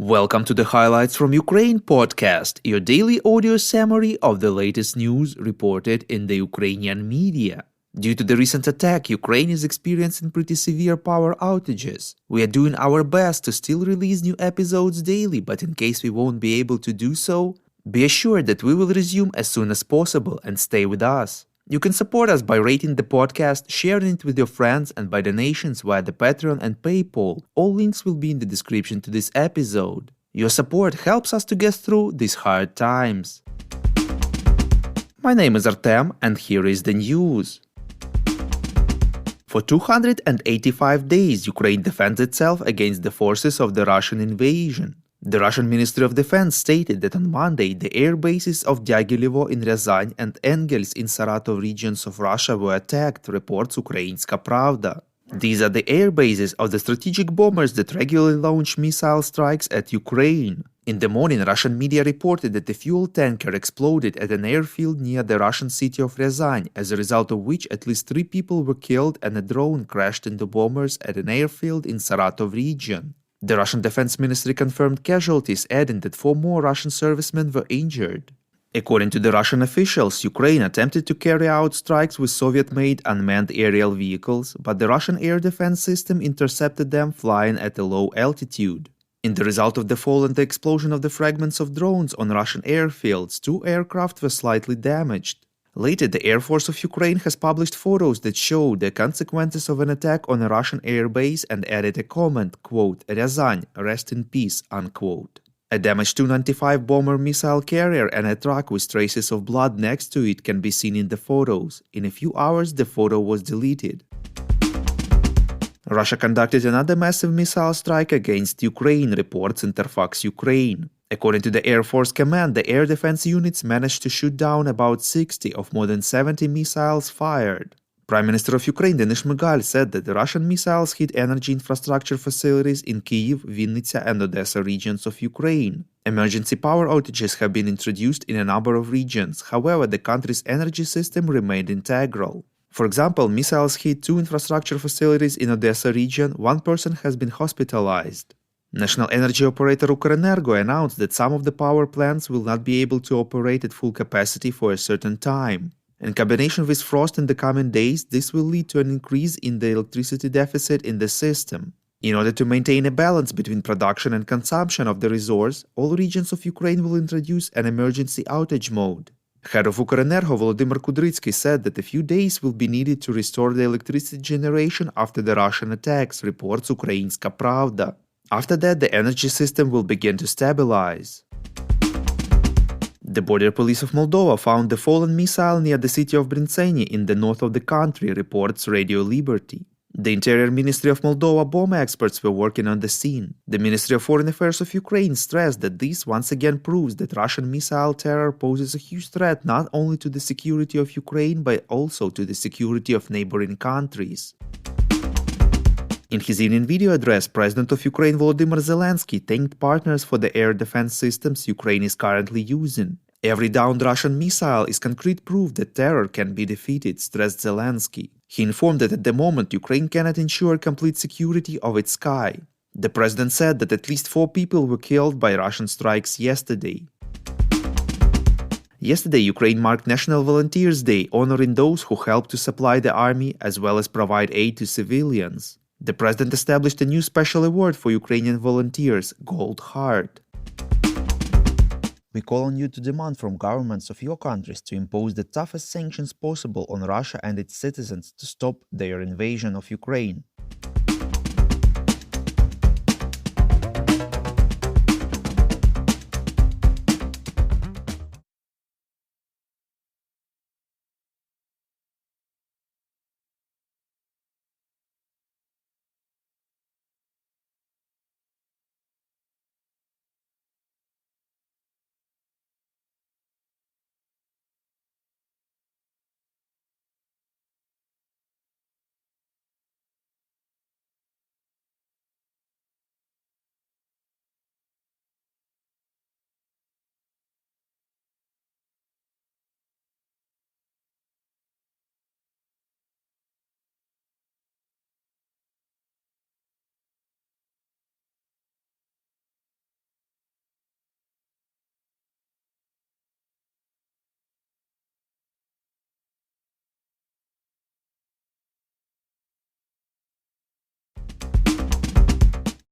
Welcome to the Highlights from Ukraine podcast, your daily audio summary of the latest news reported in the Ukrainian media. Due to the recent attack, Ukraine is experiencing pretty severe power outages. We are doing our best to still release new episodes daily, but in case we won't be able to do so, be assured that we will resume as soon as possible and stay with us. You can support us by rating the podcast, sharing it with your friends, and by donations via the Patreon and PayPal. All links will be in the description to this episode. Your support helps us to get through these hard times. My name is Artem, and here is the news. For 285 days, Ukraine defends itself against the forces of the Russian invasion. The Russian Ministry of Defense stated that on Monday, the airbases of Dyagilevo in Ryazan and Engels in Saratov regions of Russia were attacked, reports Ukrainska Pravda. These are the airbases of the strategic bombers that regularly launch missile strikes at Ukraine. In the morning, Russian media reported that the fuel tanker exploded at an airfield near the Russian city of Ryazan, as a result of which at least 3 people were killed and a drone crashed into bombers at an airfield in Saratov region. The Russian Defense Ministry confirmed casualties, adding that 4 more Russian servicemen were injured. According to the Russian officials, Ukraine attempted to carry out strikes with Soviet-made unmanned aerial vehicles, but the Russian air defense system intercepted them flying at a low altitude. In the result of the fall and the explosion of the fragments of drones on Russian airfields, 2 aircraft were slightly damaged. Later, the Air Force of Ukraine has published photos that show the consequences of an attack on a Russian airbase and added a comment, quote, "Ryazan, rest in peace," unquote. A damaged Tu-95 bomber missile carrier and a truck with traces of blood next to it can be seen in the photos. In a few hours, the photo was deleted. Russia conducted another massive missile strike against Ukraine, reports Interfax Ukraine. According to the Air Force Command, the air defense units managed to shoot down about 60 of more than 70 missiles fired. Prime Minister of Ukraine Denis Shmyhal said that the Russian missiles hit energy infrastructure facilities in Kyiv, Vinnytsia and Odessa regions of Ukraine. Emergency power outages have been introduced in a number of regions, however, the country's energy system remained integral. For example, missiles hit 2 infrastructure facilities in Odessa region. 1 person has been hospitalized. National energy operator Ukrenergo announced that some of the power plants will not be able to operate at full capacity for a certain time. In combination with frost in the coming days, this will lead to an increase in the electricity deficit in the system. In order to maintain a balance between production and consumption of the resource, all regions of Ukraine will introduce an emergency outage mode. Head of Ukrenergo Volodymyr Kudrytsky said that a few days will be needed to restore the electricity generation after the Russian attacks, reports Ukrainska Pravda. After that, the energy system will begin to stabilize. The border police of Moldova found the fallen missile near the city of Brintseni in the north of the country, reports Radio Liberty. The Interior Ministry of Moldova bomb experts were working on the scene. The Ministry of Foreign Affairs of Ukraine stressed that this once again proves that Russian missile terror poses a huge threat not only to the security of Ukraine but also to the security of neighboring countries. In his evening video address, President of Ukraine Volodymyr Zelensky thanked partners for the air defense systems Ukraine is currently using. Every downed Russian missile is concrete proof that terror can be defeated, stressed Zelensky. He informed that at the moment Ukraine cannot ensure complete security of its sky. The president said that at least 4 people were killed by Russian strikes yesterday. Yesterday, Ukraine marked National Volunteers Day, honoring those who helped to supply the army as well as provide aid to civilians. The president established a new special award for Ukrainian volunteers, Gold Heart. We call on you to demand from governments of your countries to impose the toughest sanctions possible on Russia and its citizens to stop their invasion of Ukraine.